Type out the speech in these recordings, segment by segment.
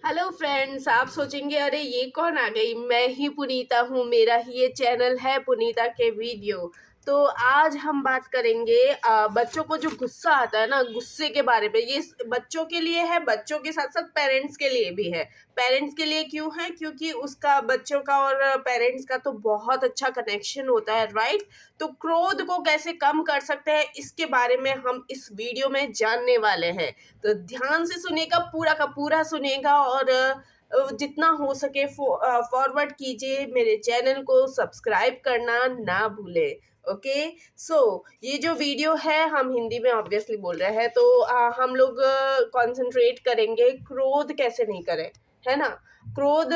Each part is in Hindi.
हेलो फ्रेंड्स, आप सोचेंगे अरे ये कौन आ गई। मैं ही पुनीता हूँ, मेरा ही ये चैनल है पुनीता के वीडियो। तो आज हम बात करेंगे बच्चों को जो गुस्सा आता है ना, गुस्से के बारे में। ये बच्चों के लिए है, बच्चों के साथ साथ पेरेंट्स के लिए भी है। पेरेंट्स के लिए क्यों है? क्योंकि उसका बच्चों का और पेरेंट्स का तो बहुत अच्छा कनेक्शन होता है, राइट। तो क्रोध को कैसे कम कर सकते हैं, इसके बारे में हम इस वीडियो में जानने वाले हैं। तो ध्यान से सुनिएगा, पूरा का पूरा सुनिएगा और जितना हो सके फॉरवर्ड कीजिए। मेरे चैनल को सब्सक्राइब करना ना भूलें। ओके। सो ये जो वीडियो है हम हिंदी में ऑब्वियसली बोल रहे हैं, तो हम लोग कंसंट्रेट करेंगे क्रोध कैसे नहीं करें, है ना। क्रोध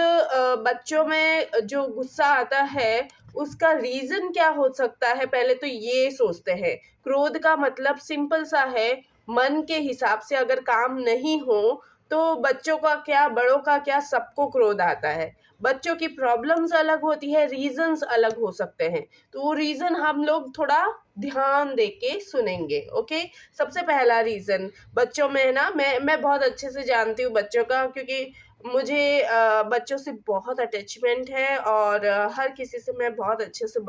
बच्चों में जो गुस्सा आता है उसका रीजन क्या हो सकता है, पहले तो ये सोचते हैं। क्रोध का मतलब सिंपल सा है, मन के हिसाब से अगर काम नहीं हो तो बच्चों का क्या, बड़ों का क्या, सबको क्रोध आता है। बच्चों की प्रॉब्लम्स अलग होती है, रीजंस अलग हो सकते हैं। तो वो रीजन हम लोग थोड़ा ध्यान दे के सुनेंगे। ओके। सबसे पहला रीजन बच्चों में है ना, मैं बहुत अच्छे से जानती हूँ बच्चों का, क्योंकि मुझे बच्चों से बहुत अटैचमेंट है और हर किसी से मैं बहुत अच्छे से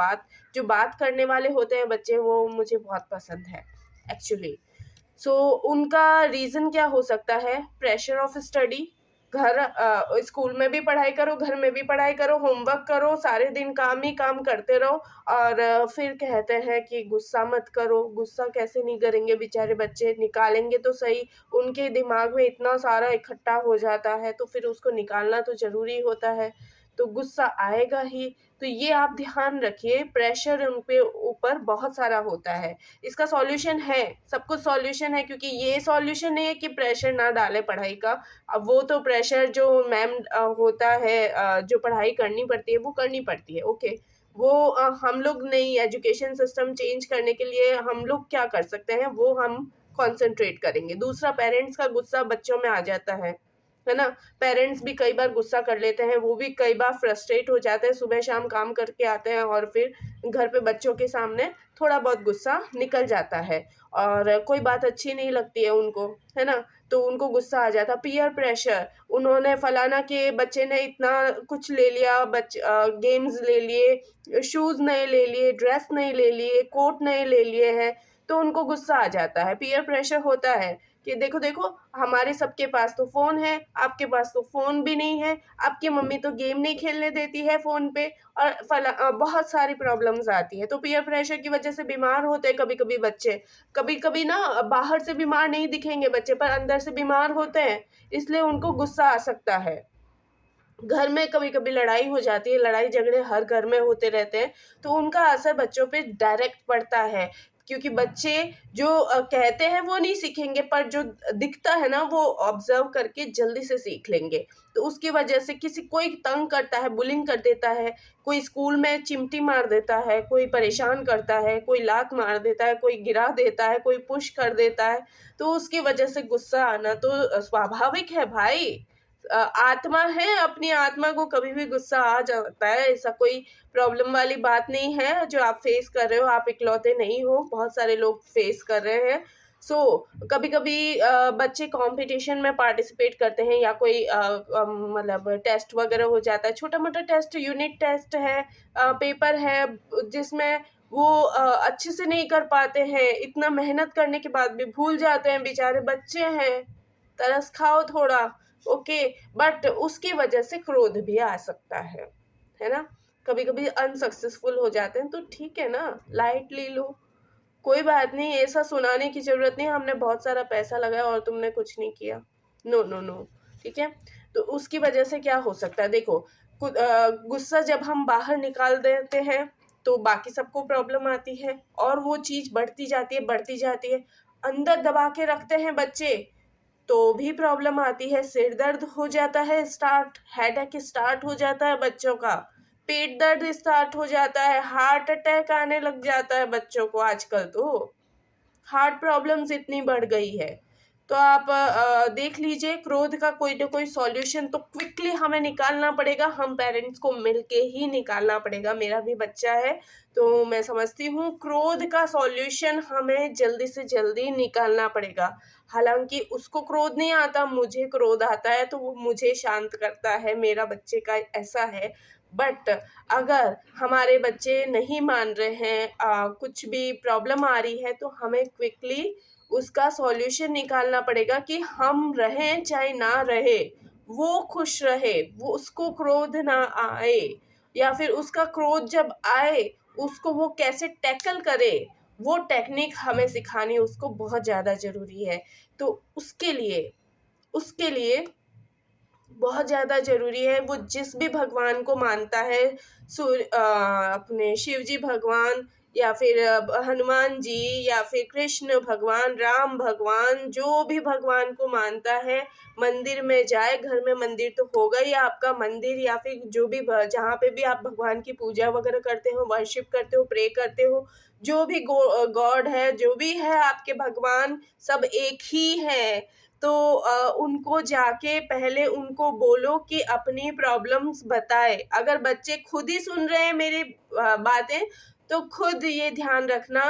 जो बात करने वाले होते हैं बच्चे, वो मुझे बहुत पसंद है एक्चुअली। सो उनका रीज़न क्या हो सकता है? Pressure of study. स्कूल में भी पढ़ाई करो, घर में भी पढ़ाई करो, होमवर्क करो, सारे दिन काम ही काम करते रहो और फिर कहते हैं कि गुस्सा मत करो। गुस्सा कैसे नहीं करेंगे, बेचारे बच्चे निकालेंगे तो सही। उनके दिमाग में इतना सारा इकट्ठा हो जाता है तो फिर उसको निकालना तो ज़रूरी होता है, तो गुस्सा आएगा ही। तो ये आप ध्यान रखिए, प्रेशर उन पे ऊपर बहुत सारा होता है। इसका सॉल्यूशन है, सब कुछ सॉल्यूशन है, क्योंकि ये सॉल्यूशन नहीं है कि प्रेशर ना डाले पढ़ाई का। अब वो तो प्रेशर जो मैम होता है, जो पढ़ाई करनी पड़ती है वो करनी पड़ती है। ओके। वो हम लोग नहीं, एजुकेशन सिस्टम चेंज करने के लिए हम लोग क्या कर सकते हैं वो हम कॉन्सेंट्रेट करेंगे। दूसरा, पेरेंट्स का गुस्सा बच्चों में आ जाता है ना। पेरेंट्स भी कई बार गुस्सा कर लेते हैं, वो भी कई बार फ्रस्ट्रेट हो जाते हैं, सुबह शाम काम करके आते हैं और फिर घर पे बच्चों के सामने थोड़ा बहुत गुस्सा निकल जाता है और कोई बात अच्छी नहीं लगती है उनको, है ना। तो उनको गुस्सा आ जाता। पीयर प्रेशर, उन्होंने फलाना के बच्चे ने इतना कुछ ले लिया, गेम्स ले लिए, शूज़ नए ले लिए, ड्रेस नए ले लिए, कोट नए ले लिए हैं, तो उनको गुस्सा आ जाता है। पीयर प्रेशर होता है कि देखो देखो, हमारे सबके पास तो फ़ोन है, आपके पास तो फ़ोन भी नहीं है, आपकी मम्मी तो गेम नहीं खेलने देती है फ़ोन पे, और बहुत सारी प्रॉब्लम्स आती है। तो पीयर प्रेशर की वजह से बीमार होते हैं कभी-कभी बच्चे। कभी-कभी ना बाहर से बीमार नहीं दिखेंगे बच्चे, पर अंदर से बीमार होते हैं, इसलिए उनको गुस्सा आ सकता है। घर में कभी-कभी लड़ाई हो जाती है, लड़ाई झगड़े हर घर में होते रहते हैं, तो उनका असर बच्चों पे डायरेक्ट पड़ता है। क्योंकि बच्चे जो कहते हैं वो नहीं सीखेंगे, पर जो दिखता है ना वो ऑब्ज़र्व करके जल्दी से सीख लेंगे। तो उसकी वजह से कोई तंग करता है, बुलिंग कर देता है, कोई स्कूल में चिमटी मार देता है, कोई परेशान करता है, कोई लात मार देता है, कोई गिरा देता है, कोई पुश कर देता है, तो उसकी वजह से गुस्सा आना तो स्वाभाविक है भाई। आत्मा है, अपनी आत्मा को कभी भी गुस्सा आ जाता है, ऐसा कोई प्रॉब्लम वाली बात नहीं है जो आप फेस कर रहे हो। आप इकलौते नहीं हो, बहुत सारे लोग फेस कर रहे हैं। सो कभी-कभी बच्चे कंपटीशन में पार्टिसिपेट करते हैं या कोई मतलब टेस्ट वगैरह हो जाता है, छोटा-मोटा टेस्ट, यूनिट टेस्ट है, पेपर है, जिसमें वो अच्छे से नहीं कर पाते हैं, इतना मेहनत करने के बाद भी भूल जाते हैं, बेचारे बच्चे हैं, तरस खाओ थोड़ा। ओके। बट उसकी वजह से क्रोध भी आ सकता है ना। कभी-कभी अनसक्सेसफुल हो जाते हैं तो ठीक है ना, लाइटली लो, कोई बात नहीं, ऐसा सुनाने की ज़रूरत नहीं हमने बहुत सारा पैसा लगाया और तुमने कुछ नहीं किया। नो, नो, नो, ठीक है? तो उसकी वजह से क्या हो सकता है, देखो गुस्सा जब हम बाहर निकाल देते हैं, तो बाकी सबको प्रॉब्लम आती है और वो चीज़ बढ़ती जाती है, बढ़ती जाती है। अंदर दबा के रखते हैं बच्चे, तो भी प्रॉब्लम आती है, सिर दर्द हो जाता है स्टार्ट, हेडेक स्टार्ट हो जाता है बच्चों का, पेट दर्द स्टार्ट हो जाता है, हार्ट अटैक आने लग जाता है बच्चों को आजकल तो। हार्ट प्रॉब्लम्स इतनी बढ़ गई है। तो आप देख लीजिए, क्रोध का कोई ना कोई सॉल्यूशन तो क्विकली हमें निकालना पड़ेगा, हम पेरेंट्स को मिलके ही निकालना पड़ेगा। मेरा भी बच्चा है, तो मैं समझती हूँ क्रोध का सॉल्यूशन हमें जल्दी से जल्दी निकालना पड़ेगा। हालांकि उसको क्रोध नहीं आता, मुझे क्रोध आता है तो वो मुझे शांत करता है, मेरा बच्चे का ऐसा है। बट अगर हमारे बच्चे नहीं मान रहे हैं, कुछ भी प्रॉब्लम आ रही है, तो हमें क्विकली उसका सॉल्यूशन निकालना पड़ेगा कि हम रहें चाहे ना रहे, वो खुश रहे, वो उसको क्रोध ना आए, या फिर उसका क्रोध जब आए उसको वो कैसे टैकल करे, वो टेक्निक हमें सिखानी उसको बहुत ज़्यादा ज़रूरी है। तो उसके लिए बहुत ज़्यादा ज़रूरी है, वो जिस भी भगवान को मानता है, अपने शिव जी भगवान, या फिर हनुमान जी, या फिर कृष्ण भगवान, राम भगवान, जो भी भगवान को मानता है, मंदिर में जाए। घर में मंदिर तो होगा ही आपका, मंदिर या फिर जो भी जहाँ पे भी आप भगवान की पूजा वगैरह करते हो, वर्शिप करते हो, प्रे करते हो, जो भी गॉड है, जो भी है आपके भगवान, सब एक ही है। तो उनको जाके पहले उनको बोलो कि अपनी प्रॉब्लम्स बताए। अगर बच्चे खुद ही सुन रहे हैं मेरी बातें, तो खुद ये ध्यान रखना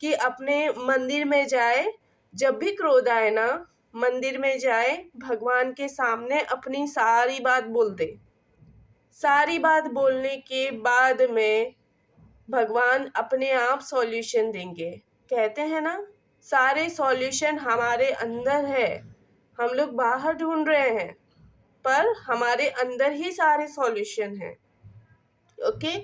कि अपने मंदिर में जाए, जब भी क्रोध आए ना, मंदिर में जाए, भगवान के सामने अपनी सारी बात बोल दे। सारी बात बोलने के बाद में भगवान अपने आप सॉल्यूशन देंगे। कहते हैं ना, सारे सॉल्यूशन हमारे अंदर है, हम लोग बाहर ढूंढ रहे हैं, पर हमारे अंदर ही सारे सॉल्यूशन हैं। ओके,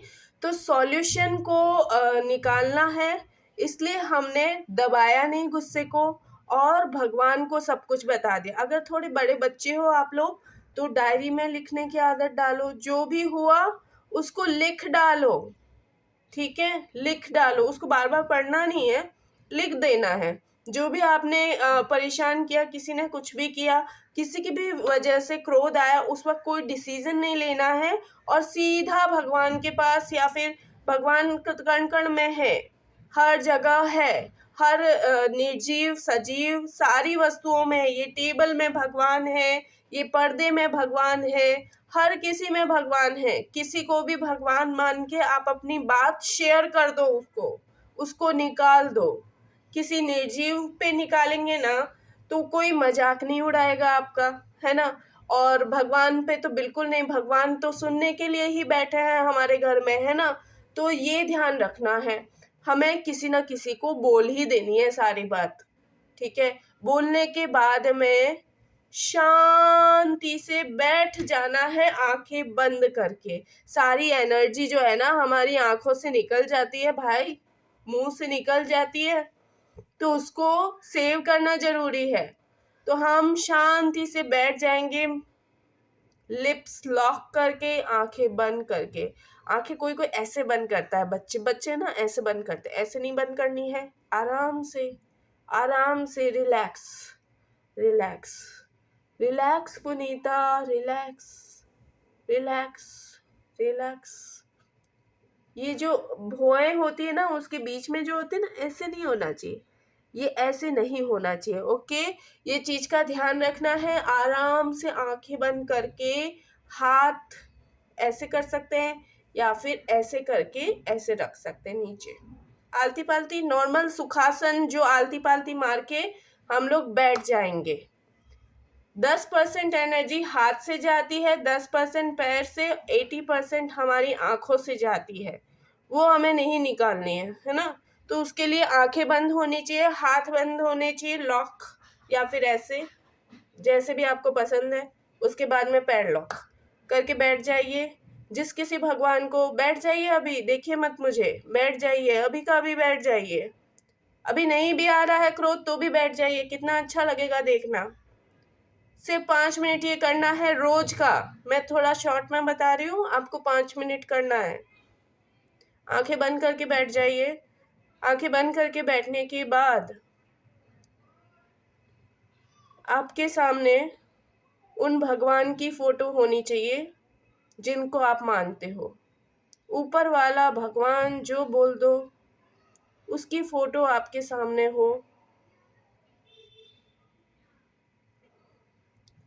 तो सॉल्यूशन को निकालना है, इसलिए हमने दबाया नहीं गुस्से को, और भगवान को सब कुछ बता दिया। अगर थोड़े बड़े बच्चे हो आप लोग, तो डायरी में लिखने की आदत डालो, जो भी हुआ उसको लिख डालो। ठीक है, लिख डालो, उसको बार बार पढ़ना नहीं है, लिख देना है। जो भी आपने परेशान किया, किसी ने कुछ भी किया, किसी की भी वजह से क्रोध आया, उस वक्त कोई डिसीजन नहीं लेना है, और सीधा भगवान के पास, या फिर भगवान कण कण में है, हर जगह है, हर निर्जीव सजीव सारी वस्तुओं में है। ये टेबल में भगवान है, ये पर्दे में भगवान है, हर किसी में भगवान है। किसी को भी भगवान मान के आप अपनी बात शेयर कर दो, उसको निकाल दो। किसी निर्जीव पे निकालेंगे ना, तो कोई मजाक नहीं उड़ाएगा आपका, है ना। और भगवान पे तो बिल्कुल नहीं, भगवान तो सुनने के लिए ही बैठे हैं हमारे घर में, है ना। तो ये ध्यान रखना है, हमें किसी ना किसी को बोल ही देनी है सारी बात। ठीक है, बोलने के बाद में शांति से बैठ जाना है, आंखें बंद करके। सारी एनर्जी जो है ना हमारी आंखों से निकल जाती है भाई, मुंह से निकल जाती है, तो उसको सेव करना जरूरी है। तो हम शांति से बैठ जाएंगे, लिप्स लॉक करके, आंखें बंद करके। आंखें कोई कोई ऐसे बंद करता है, बच्चे ना ऐसे बंद करते, ऐसे नहीं बंद करनी है। आराम से रिलैक्स, रिलैक्स, रिलैक्स पुनीता, रिलैक्स, रिलैक्स, रिलैक्स। ये जो भौएं होती है ना, उसके बीच में जो होते हैं ना, ऐसे नहीं होना चाहिए, ये ऐसे नहीं होना चाहिए। ओके, ये चीज का ध्यान रखना है। आराम से आंखें बंद करके, हाथ ऐसे कर सकते हैं, या फिर ऐसे करके ऐसे रख सकते हैं नीचे, आलती पालती नॉर्मल सुखासन, जो आलती पालती मार के हम लोग बैठ जाएंगे। 10% एनर्जी हाथ से जाती है, 10% पैर से, 80% हमारी आंखों से जाती है, वो हमें नहीं निकालनी है ना। तो उसके लिए आंखें बंद होनी चाहिए, हाथ बंद होने चाहिए, लॉक, या फिर ऐसे, जैसे भी आपको पसंद है। उसके बाद में पैर लॉक करके बैठ जाइए। जिस किसी भगवान को बैठ जाइए, अभी देखिए मत मुझे, बैठ जाइए, अभी का अभी बैठ जाइए। अभी नहीं भी आ रहा है क्रोध तो भी बैठ जाइए, कितना अच्छा लगेगा देखना। सिर्फ 5 मिनट ये करना है रोज का, मैं थोड़ा शॉर्ट में बता रही हूँ, आपको 5 मिनट करना है। आंखें बंद करके बैठ जाइए। आंखें बंद करके बैठने के बाद आपके सामने उन भगवान की फोटो होनी चाहिए जिनको आप मानते हो। ऊपर वाला भगवान जो बोल दो, उसकी फोटो आपके सामने हो।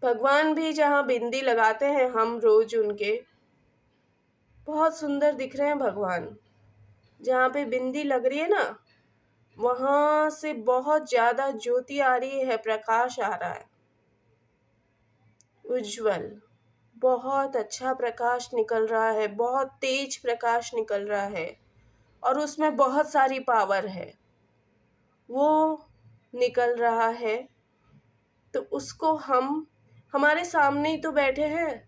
भगवान भी जहाँ बिंदी लगाते हैं हम रोज, उनके बहुत सुंदर दिख रहे हैं भगवान। जहाँ पे बिंदी लग रही है ना, वहाँ से बहुत ज़्यादा ज्योति आ रही है, प्रकाश आ रहा है, उज्जवल, बहुत अच्छा प्रकाश निकल रहा है, बहुत तेज प्रकाश निकल रहा है और उसमें बहुत सारी पावर है, वो निकल रहा है। तो उसको हम हमारे सामने ही तो बैठे हैं,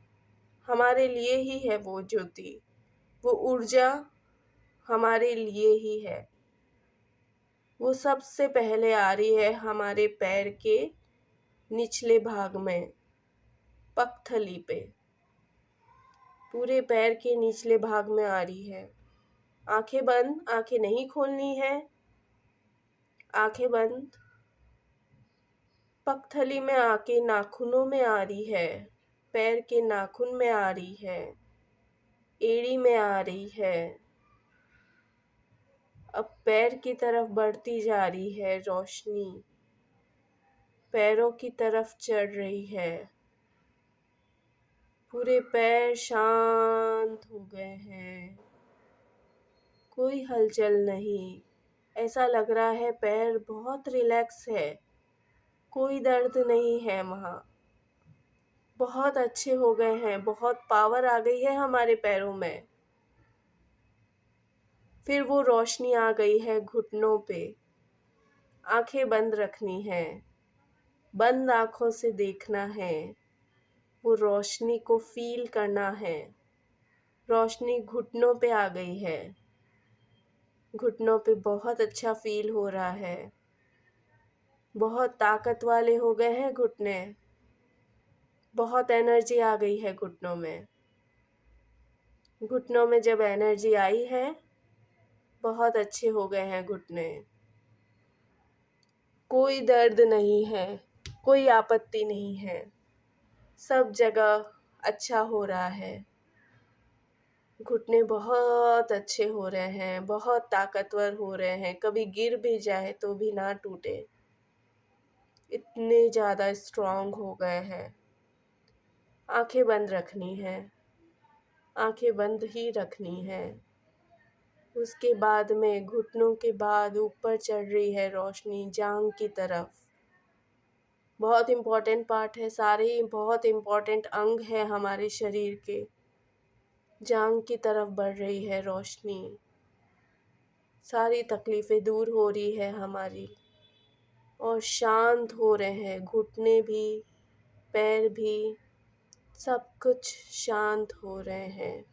हमारे लिए ही है वो ज्योति, वो ऊर्जा हमारे लिए ही है। वो सबसे पहले आ रही है हमारे पैर के निचले भाग में, पगथली पे, पूरे पैर के निचले भाग में आ रही है। आंखें बंद, आंखें नहीं खोलनी है, आंखें बंद। पगथली में आके नाखूनों में आ रही है, पैर के नाखून में आ रही है, एड़ी में आ रही है। अब पैर की तरफ बढ़ती जा रही है रोशनी, पैरों की तरफ चढ़ रही है। पूरे पैर शांत हो गए हैं, कोई हलचल नहीं। ऐसा लग रहा है पैर बहुत रिलैक्स है, कोई दर्द नहीं है वहाँ। बहुत अच्छे हो गए हैं, बहुत पावर आ गई है हमारे पैरों में। फिर वो रोशनी आ गई है घुटनों पे। आंखें बंद रखनी है, बंद आंखों से देखना है, वो रोशनी को फील करना है। रोशनी घुटनों पे आ गई है, घुटनों पे बहुत अच्छा फील हो रहा है, बहुत ताकत वाले हो गए हैं घुटने, बहुत एनर्जी आ गई है घुटनों में। घुटनों में जब एनर्जी आई है, बहुत अच्छे हो गए हैं घुटने, कोई दर्द नहीं है, कोई आपत्ति नहीं है, सब जगह अच्छा हो रहा है। घुटने बहुत अच्छे हो रहे हैं, बहुत ताकतवर हो रहे हैं, कभी गिर भी जाए तो भी ना टूटे, इतने ज़्यादा स्ट्रॉन्ग हो गए हैं। आंखें बंद रखनी है, आंखें बंद ही रखनी है। उसके बाद में घुटनों के बाद ऊपर चढ़ रही है रोशनी जांघ की तरफ। बहुत इम्पोर्टेंट पार्ट है, सारे ही बहुत इम्पोर्टेंट अंग है हमारे शरीर के। जांघ की तरफ बढ़ रही है रोशनी, सारी तकलीफ़ें दूर हो रही है हमारी और शांत हो रहे हैं घुटने भी, पैर भी, सब कुछ शांत हो रहे हैं।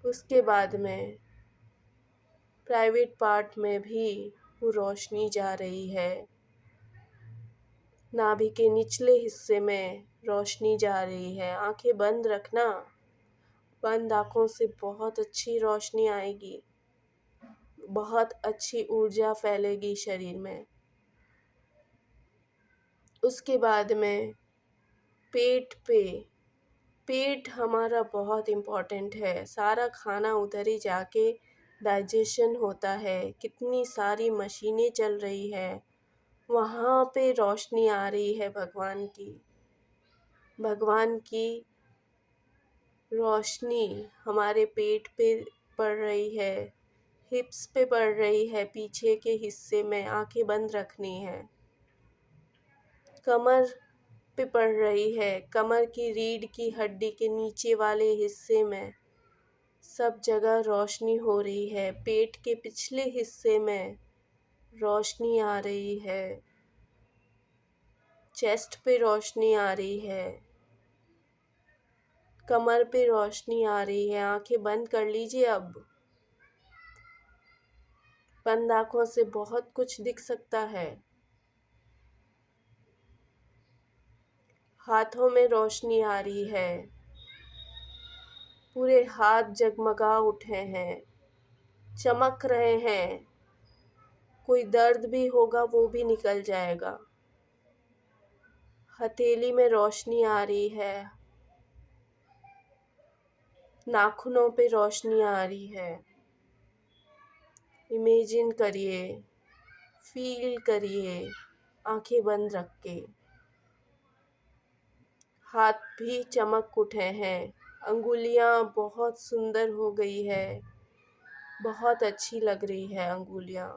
उसके बाद में प्राइवेट पार्ट में भी वो रोशनी जा रही है, नाभि के निचले हिस्से में रोशनी जा रही है। आंखें बंद रखना, बंद आँखों से बहुत अच्छी रोशनी आएगी, बहुत अच्छी ऊर्जा फैलेगी शरीर में। उसके बाद में पेट पे, पेट हमारा बहुत इम्पोर्टेंट है, सारा खाना उधर ही जाके डाइजेशन होता है, कितनी सारी मशीनें चल रही है, वहाँ पे रोशनी आ रही है भगवान की। भगवान की रोशनी हमारे पेट पे पड़ रही है, हिप्स पे पड़ रही है, पीछे के हिस्से में। आंखें बंद रखनी है। कमर पे पड़ रही है, कमर की रीढ़ की हड्डी के नीचे वाले हिस्से में, सब जगह रोशनी हो रही है। पेट के पिछले हिस्से में रोशनी आ रही है, चेस्ट पे रोशनी आ रही है, कमर पे रोशनी आ रही है। आंखें बंद कर लीजिए अब। बंद आंखों से बहुत कुछ दिख सकता है। हाथों में रोशनी आ रही है, पूरे हाथ जगमगा उठे हैं, चमक रहे हैं। कोई दर्द भी होगा वो भी निकल जाएगा। हथेली में रोशनी आ रही है, नाखूनों पे रोशनी आ रही है। इमेजिन करिए, फील करिए, आंखें बंद रख के। हाथ भी चमक उठे हैं, अंगुलियां बहुत सुंदर हो गई है, बहुत अच्छी लग रही है अंगुलियां।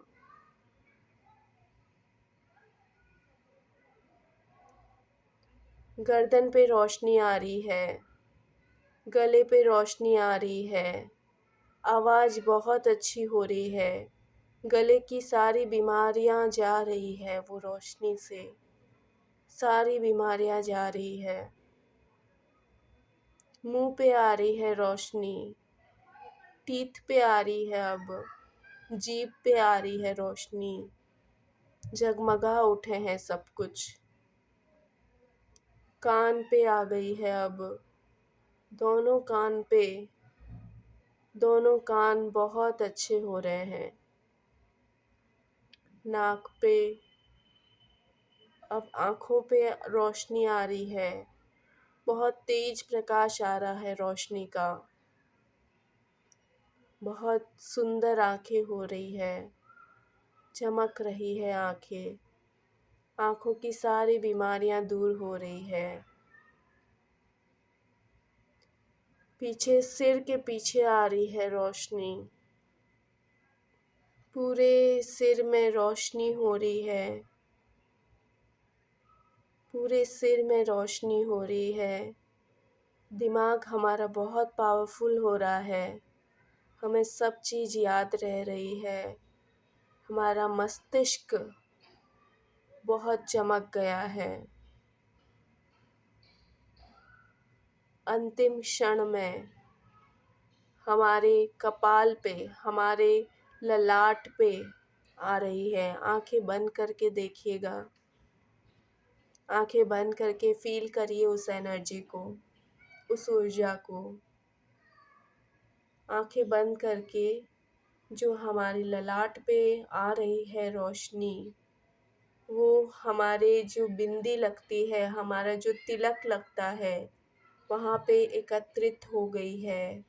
गर्दन पे रोशनी आ रही है, गले पे रोशनी आ रही है, आवाज़ बहुत अच्छी हो रही है, गले की सारी बीमारियां जा रही है वो रोशनी से, सारी बीमारियां जा रही है। मुंह पे आ रही है रोशनी, टीथ पे आ रही है, अब जीभ पे आ रही है रोशनी, जगमगा उठे हैं सब कुछ। कान पे आ गई है अब, दोनों कान पे, दोनों कान बहुत अच्छे हो रहे हैं। नाक पे, अब आँखों पे रोशनी आ रही है, बहुत तेज प्रकाश आ रहा है रोशनी का, बहुत सुंदर आँखें हो रही है, चमक रही है आँखें, आँखों की सारी बीमारियां दूर हो रही है। पीछे सिर के पीछे आ रही है रोशनी, पूरे सिर में रोशनी हो रही है, पूरे सिर में रोशनी हो रही है। दिमाग हमारा बहुत पावरफुल हो रहा है, हमें सब चीज़ याद रह रही है, हमारा मस्तिष्क बहुत चमक गया है। अंतिम क्षण में हमारे कपाल पे, हमारे ललाट पे आ रही है। आंखें बंद करके देखिएगा, आंखें बंद करके फील करिए उस एनर्जी को, उस ऊर्जा को। आंखें बंद करके जो हमारी ललाट पे आ रही है रोशनी, वो हमारे जो बिंदी लगती है, हमारा जो तिलक लगता है, वहाँ पे एकत्रित हो गई है,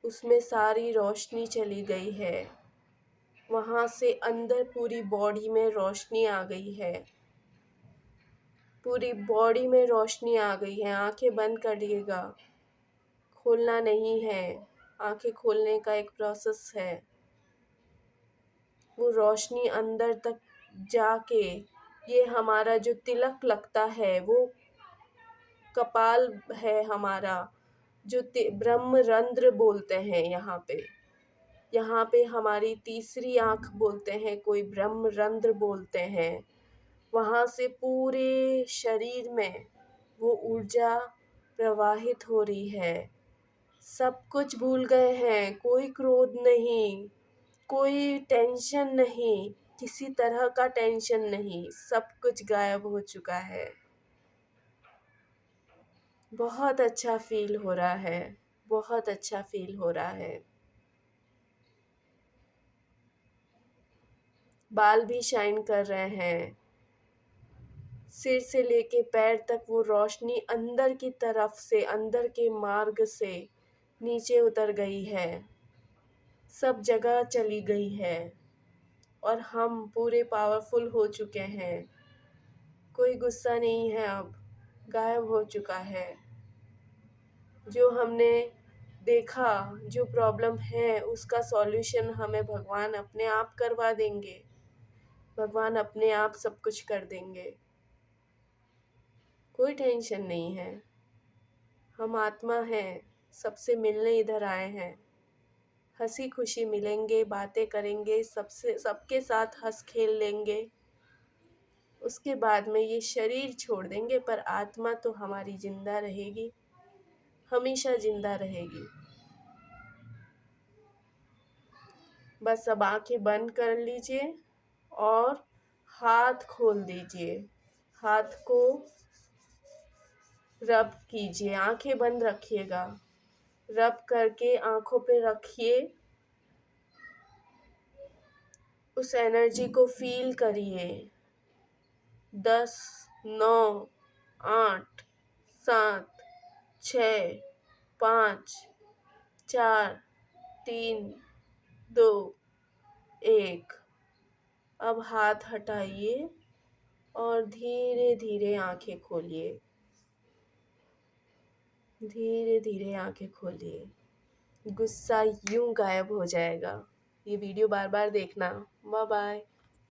उसमें सारी रोशनी चली गई है। वहाँ से अंदर पूरी बॉडी में रोशनी आ गई है, पूरी बॉडी में रोशनी आ गई है। आंखें बंद करिएगा, खोलना नहीं है, आंखें खोलने का एक प्रोसेस है। वो रोशनी अंदर तक जाके, ये हमारा जो तिलक लगता है, वो कपाल है हमारा, जो ब्रह्मरंध्र बोलते हैं यहाँ पे हमारी तीसरी आँख बोलते हैं, कोई ब्रह्मरंध्र बोलते हैं। वहाँ से पूरे शरीर में वो ऊर्जा प्रवाहित हो रही है। सब कुछ भूल गए हैं, कोई क्रोध नहीं, कोई टेंशन नहीं, किसी तरह का टेंशन नहीं, सब कुछ गायब हो चुका है। बहुत अच्छा फील हो रहा है, बहुत अच्छा फील हो रहा है। बाल भी शाइन कर रहे हैं, सिर से लेके पैर तक वो रोशनी अंदर की तरफ से, अंदर के मार्ग से नीचे उतर गई है, सब जगह चली गई है और हम पूरे पावरफुल हो चुके हैं। कोई गुस्सा नहीं है, अब गायब हो चुका है। जो हमने देखा, जो प्रॉब्लम है, उसका सॉल्यूशन हमें भगवान अपने आप करवा देंगे, भगवान अपने आप सब कुछ कर देंगे। कोई टेंशन नहीं है, हम आत्मा हैं, सबसे मिलने इधर आए हैं। हंसी खुशी मिलेंगे, बातें करेंगे, सबसे सबके साथ हंस खेल लेंगे, उसके बाद में ये शरीर छोड़ देंगे, पर आत्मा तो हमारी जिंदा रहेगी, हमेशा जिंदा रहेगी। बस अब आंखें बंद कर लीजिए और हाथ खोल दीजिए, हाथ को रब कीजिए, आंखें बंद रखिएगा, रब करके आंखों पे रखिए, उस एनर्जी को फील करिए। 10, 9, 8, 7, 6, 5, 4, 3, 2, 1। अब हाथ हटाइए और धीरे धीरे आंखें खोलिए, धीरे धीरे आंखें खोलिए। गुस्सा यूं गायब हो जाएगा। ये वीडियो बार बार देखना। Bye bye.